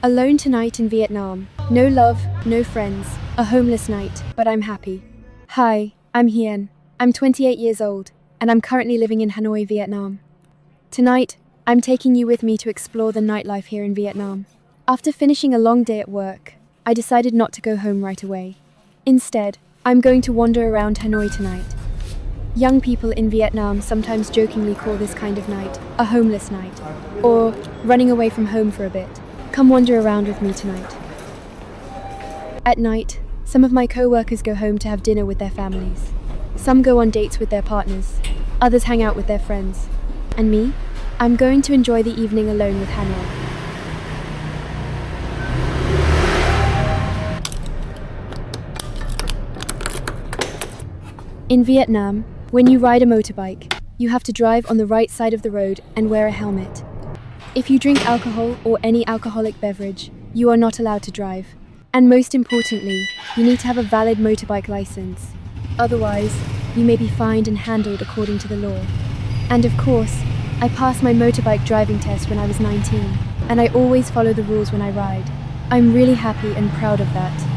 Alone tonight in Vietnam. No love, no friends, a homeless night, but I'm happy. Hi, I'm Hien. I'm 28 years old, and I'm currently living in Hanoi, Vietnam. Tonight, I'm taking you with me to explore the nightlife here in Vietnam. After finishing a long day at work, I decided not to go home right away. Instead, I'm going to wander around Hanoi tonight. Young people in Vietnam sometimes jokingly call this kind of night a homeless night, or running away from home for a bit. Come wander around with me tonight. At night, some of my co-workers go home to have dinner with their families. Some go on dates with their partners. Others hang out with their friends. And me? I'm going to enjoy the evening alone with Hanoi. In Vietnam, when you ride a motorbike, you have to drive on the right side of the road and wear a helmet. If you drink alcohol or any alcoholic beverage, you are not allowed to drive. And most importantly, you need to have a valid motorbike license. Otherwise, you may be fined and handled according to the law. And of course, I passed my motorbike driving test when I was 19, and I always follow the rules when I ride. I'm really happy and proud of that.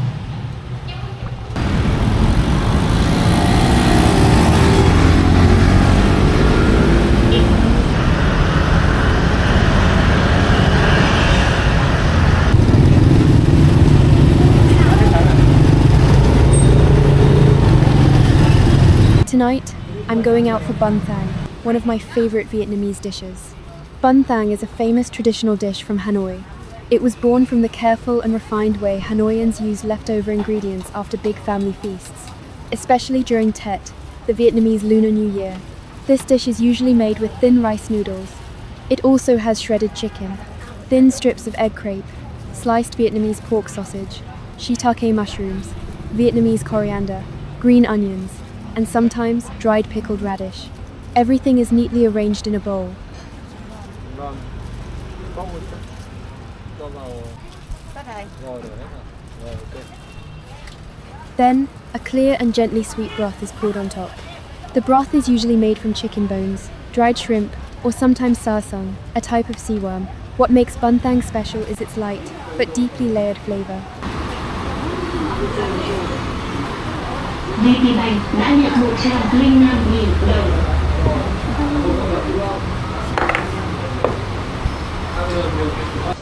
Tonight, I'm going out for bun thang, one of my favorite Vietnamese dishes. Bun thang is a famous traditional dish from Hanoi. It was born from the careful and refined way Hanoians use leftover ingredients after big family feasts, especially during Tet, the Vietnamese Lunar New Year. This dish is usually made with thin rice noodles. It also has shredded chicken, thin strips of egg crepe, sliced Vietnamese pork sausage, shiitake mushrooms, Vietnamese coriander, green onions, and sometimes dried pickled radish. Everything is neatly arranged in a bowl. Then, a clear and gently sweet broth is poured on top. The broth is usually made from chicken bones, dried shrimp, or sometimes sarsung, a type of seaworm. What makes bun thang special is its light, but deeply layered flavor. VPBank đã nhận 105.000 đồng.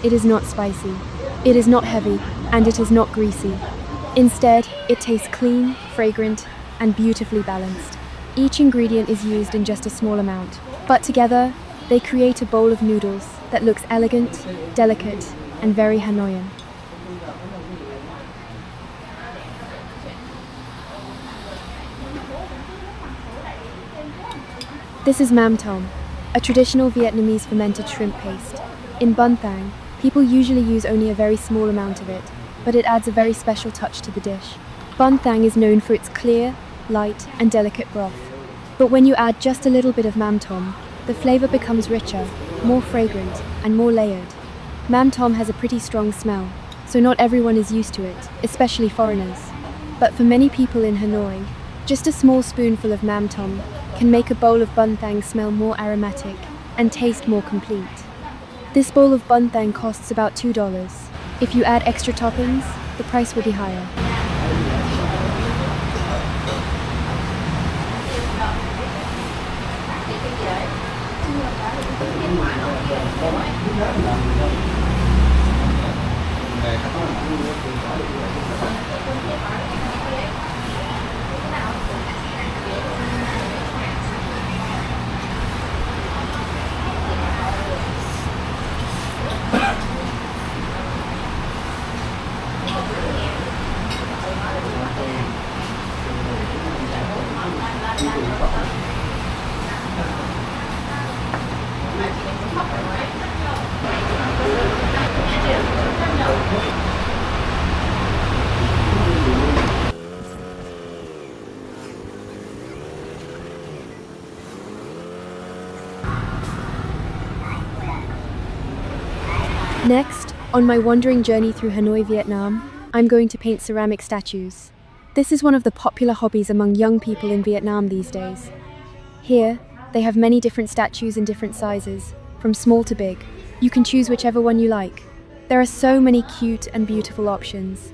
It is not spicy, it is not heavy, and it is not greasy. Instead, it tastes clean, fragrant, and beautifully balanced. Each ingredient is used in just a small amount, but together, they create a bowl of noodles that looks elegant, delicate, and very Hanoian. This is mam tom, a traditional Vietnamese fermented shrimp paste. In bun thang, people usually use only a very small amount of it, but it adds a very special touch to the dish. Bun thang is known for its clear, light, and delicate broth. But when you add just a little bit of mam tom, the flavor becomes richer, more fragrant, and more layered. Mam tom has a pretty strong smell, so not everyone is used to it, especially foreigners. But for many people in Hanoi, just a small spoonful of mam tom can make a bowl of bun thang smell more aromatic and taste more complete. This bowl of bun thang costs about $2. If you add extra toppings, the price will be higher. Next, on my wandering journey through Hanoi, Vietnam, I'm going to paint ceramic statues. This is one of the popular hobbies among young people in Vietnam these days. Here, they have many different statues in different sizes, from small to big. You can choose whichever one you like. There are so many cute and beautiful options.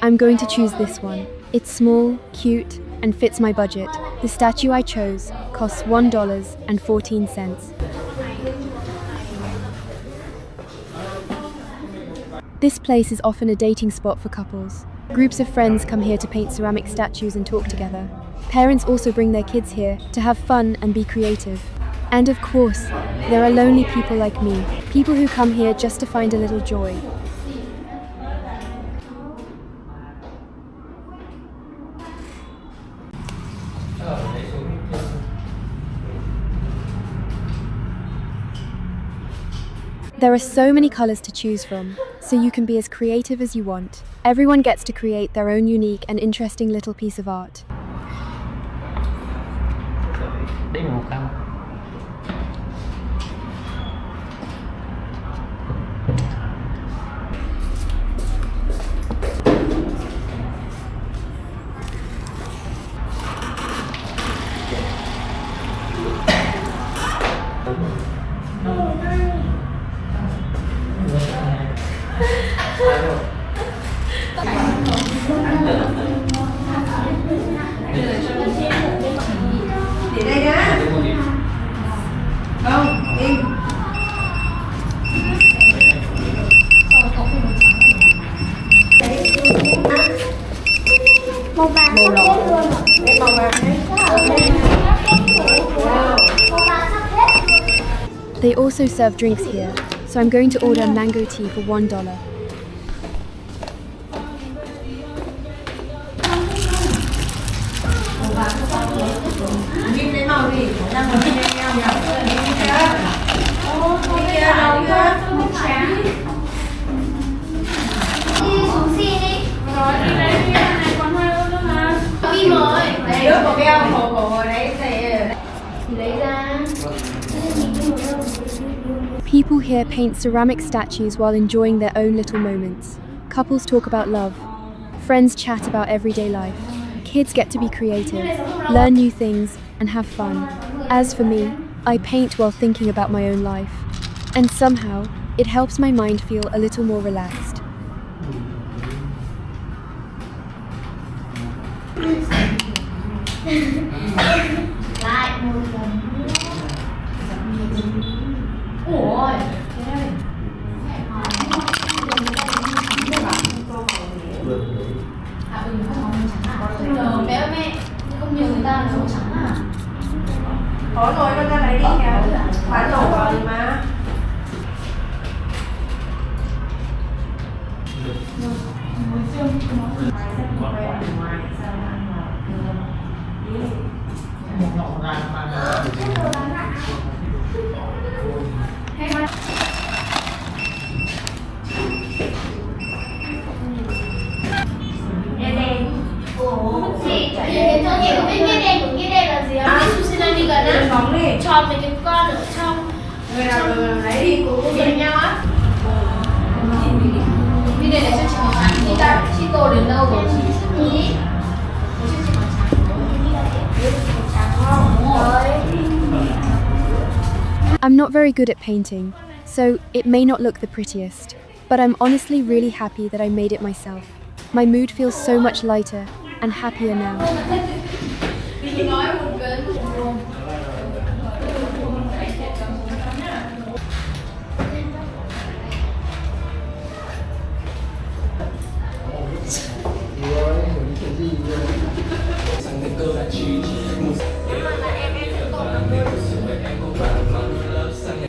I'm going to choose this one. It's small, cute, and fits my budget. The statue I chose costs $1.14. This place is often a dating spot for couples. Groups of friends come here to paint ceramic statues and talk together. Parents also bring their kids here to have fun and be creative. And of course, there are lonely people like me, people who come here just to find a little joy. There are so many colors to choose from, so you can be as creative as you want. Everyone gets to create their own unique and interesting little piece of art. Để đây nhá. Không, im. Màu vàng sắp hết luôn. Đây màu vàng đấy. Màu vàng sắp hết. They also serve drinks here, so I'm going to order mango tea for $1. Nhìn thấy màu gì? Đang ngồi trên nhau nhỉ? Đi kia đâu kia? Đi xuống xin đi. Rồi đi đây đi, này còn hai ơn nữa mà. Đi rồi. Đấy, đứa có beo khổ đấy. Thì lấy ra. People here paint ceramic statues while enjoying their own little moments. Couples talk about love. Friends chat about everyday life. Kids get to be creative, learn new things, and have fun. As for me, I paint while thinking about my own life. And somehow, it helps my mind feel a little more relaxed. Lại một lần. Ủa. Bé mẹ không nhiều người ta là màu trắng à? Có rồi, con ra lấy đi kìa. Bán đổ vào rồi mà. Cái đèn là gì ạ? Tsunami gần á. Bóng đi. Cho mấy cái con ở trong. Người nào lấy đi cũng Gần nhau á. Cái đèn này cho chị màu trắng. Chị ta chị tô đến đâu rồi chị sẽ nghĩ. I'm not very good at painting, so it may not look the prettiest, but I'm honestly really happy that I made it myself. My mood feels so much lighter and happier now.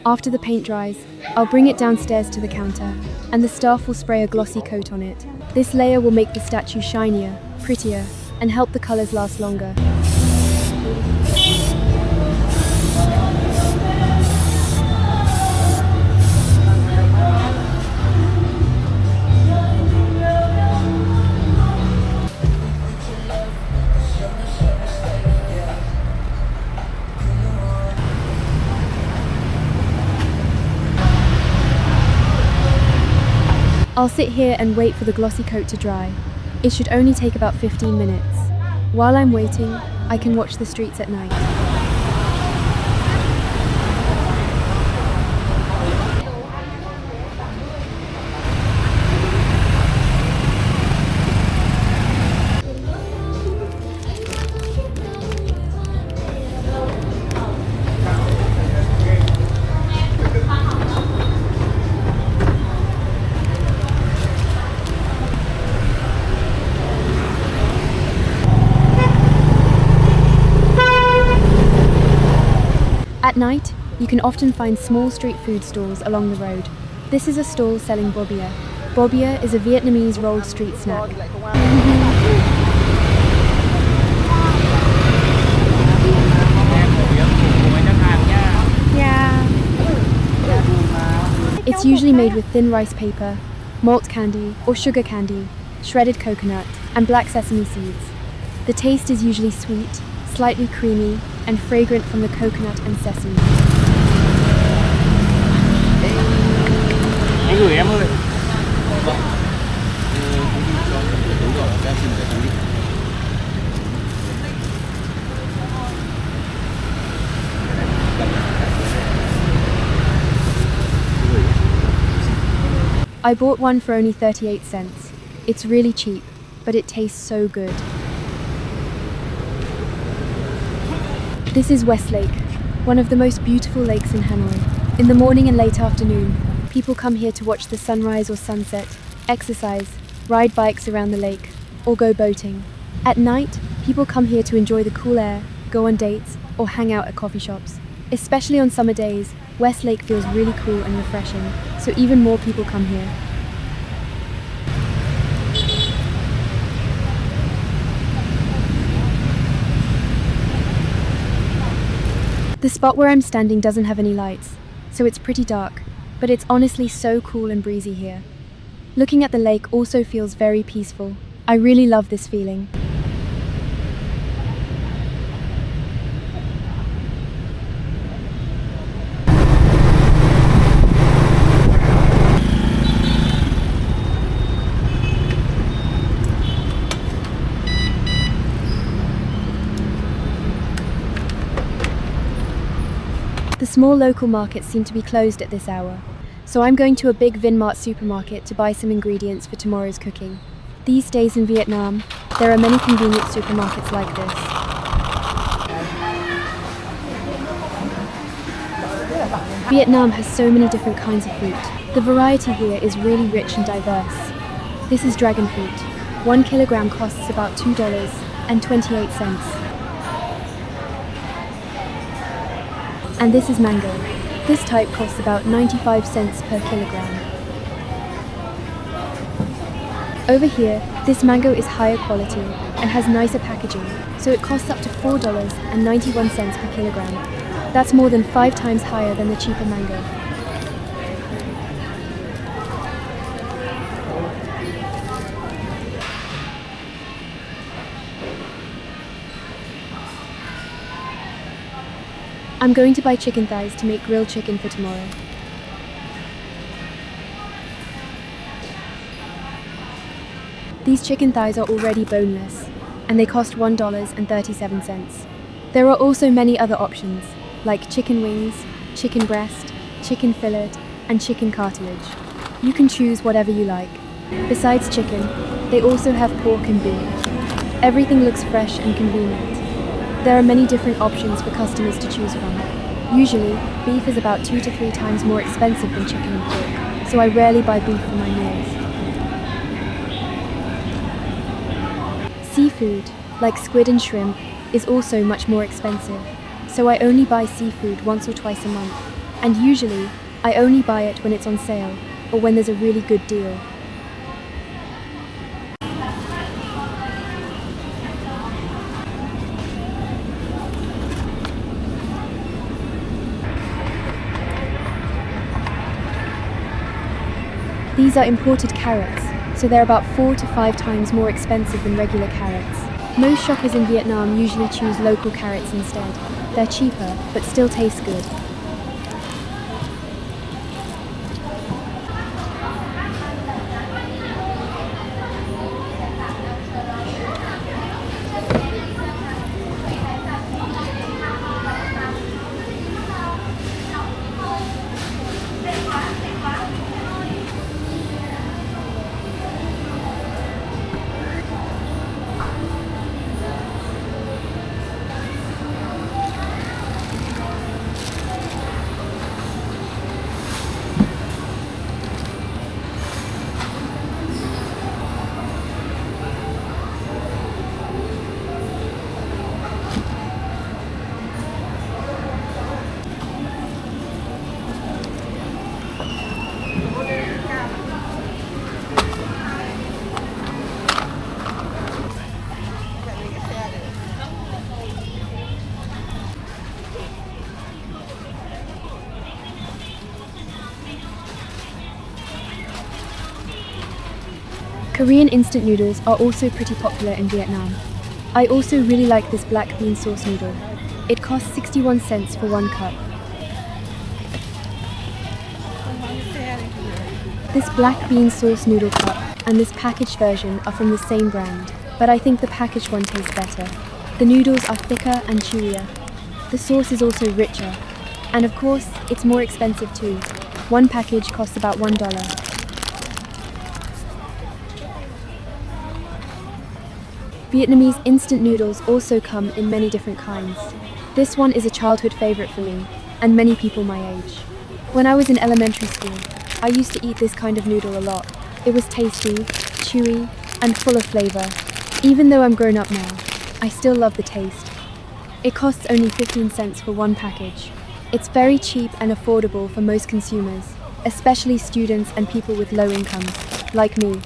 After the paint dries, I'll bring it downstairs to the counter, and the staff will spray a glossy coat on it. This layer will make the statue shinier, prettier, and help the colors last longer. I'll sit here and wait for the glossy coat to dry. It should only take about 15 minutes. While I'm waiting, I can watch the streets at night. At night, you can often find small street food stalls along the road. This is a stall selling bobia. Bobia is a Vietnamese rolled street snack. It's usually made with thin rice paper, malt candy or sugar candy, shredded coconut, and black sesame seeds. The taste is usually sweet, slightly creamy, and fragrant from the coconut and sesame. Anh gửi em ơi. I bought one for only 38 cents. It's really cheap, but it tastes so good. This is West Lake, one of the most beautiful lakes in Hanoi. In the morning and late afternoon, people come here to watch the sunrise or sunset, exercise, ride bikes around the lake, or go boating. At night, people come here to enjoy the cool air, go on dates, or hang out at coffee shops. Especially on summer days, West Lake feels really cool and refreshing, so even more people come here. The spot where I'm standing doesn't have any lights, so it's pretty dark, but it's honestly so cool and breezy here. Looking at the lake also feels very peaceful. I really love this feeling. The small local markets seem to be closed at this hour, so I'm going to a big Vinmart supermarket to buy some ingredients for tomorrow's cooking. These days in Vietnam, there are many convenient supermarkets like this. Vietnam has so many different kinds of fruit. The variety here is really rich and diverse. This is dragon fruit. 1 kilogram costs about $2.28. And this is mango. This type costs about 95 cents per kilogram. Over here, this mango is higher quality and has nicer packaging, so it costs up to $4.91 per kilogram. That's more than 5 times higher than the cheaper mango. I'm going to buy chicken thighs to make grilled chicken for tomorrow. These chicken thighs are already boneless, and they cost $1.37. There are also many other options, like chicken wings, chicken breast, chicken fillet, and chicken cartilage. You can choose whatever you like. Besides chicken, they also have pork and beef. Everything looks fresh and convenient. There are many different options for customers to choose from. Usually, beef is about 2 to 3 times more expensive than chicken and pork, so I rarely buy beef for my meals. Seafood, like squid and shrimp, is also much more expensive, so I only buy seafood once or twice a month, and usually, I only buy it when it's on sale or when there's a really good deal. These are imported carrots, so they're about 4 to 5 times more expensive than regular carrots. Most shoppers in Vietnam usually choose local carrots instead. They're cheaper, but still taste good. Korean instant noodles are also pretty popular in Vietnam. I also really like this black bean sauce noodle. It costs 61 cents for 1 cup. This black bean sauce noodle cup and this packaged version are from the same brand, but I think the packaged one tastes better. The noodles are thicker and chewier. The sauce is also richer. And of course, it's more expensive too. One package costs about $1. Vietnamese instant noodles also come in many different kinds. This one is a childhood favorite for me, and many people my age. When I was in elementary school, I used to eat this kind of noodle a lot. It was tasty, chewy, and full of flavor. Even though I'm grown up now, I still love the taste. It costs only 15 cents for 1 package. It's very cheap and affordable for most consumers, especially students and people with low incomes, like me.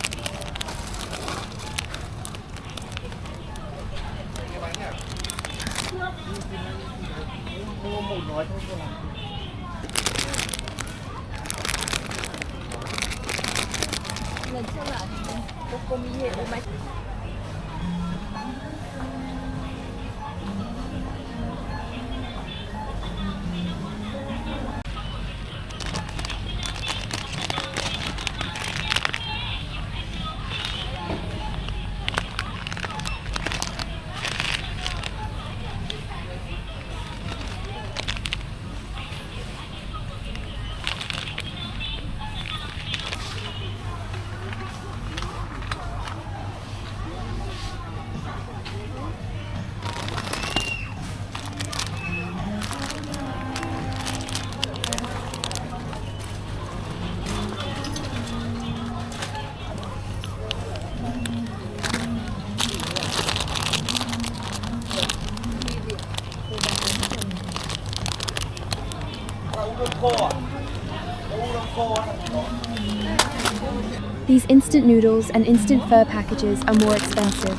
These instant noodles and instant pho packages are more expensive.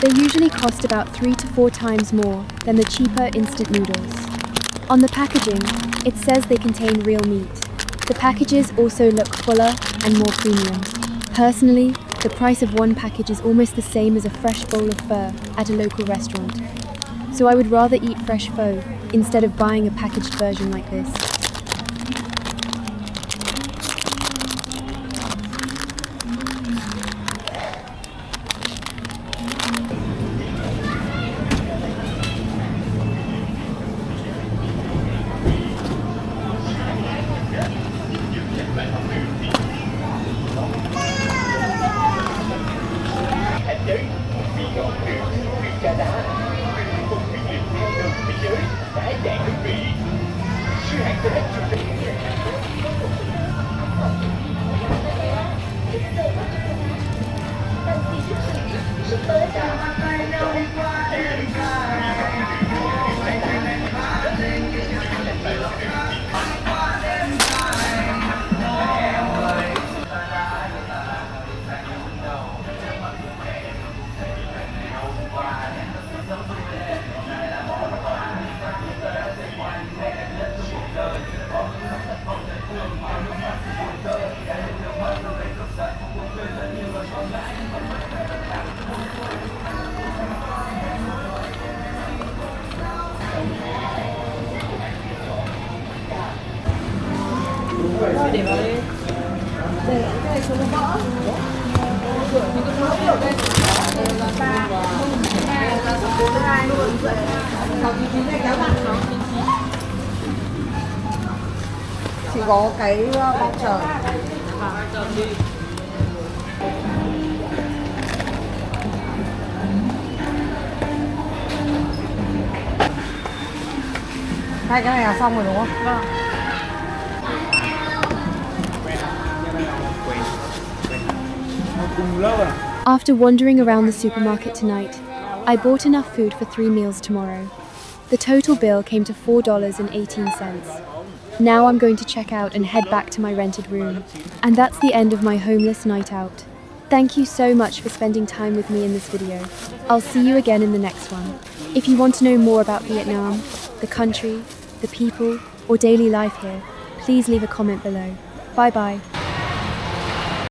They usually cost about 3 to 4 times more than the cheaper instant noodles. On the packaging, it says they contain real meat. The packages also look fuller and more premium. Personally, the price of 1 package is almost the same as a fresh bowl of pho at a local restaurant. So I would rather eat fresh pho instead of buying a packaged version like this. Chỉ có cái voucher. Hai cái này là xong rồi đúng không? Vâng. After wandering around the supermarket tonight, I bought enough food for 3 meals tomorrow. The total bill came to $4.18. Now I'm going to check out and head back to my rented room. And that's the end of my homeless night out. Thank you so much for spending time with me in this video. I'll see you again in the next one. If you want to know more about Vietnam, the country, the people, or daily life here, please leave a comment below. Bye bye.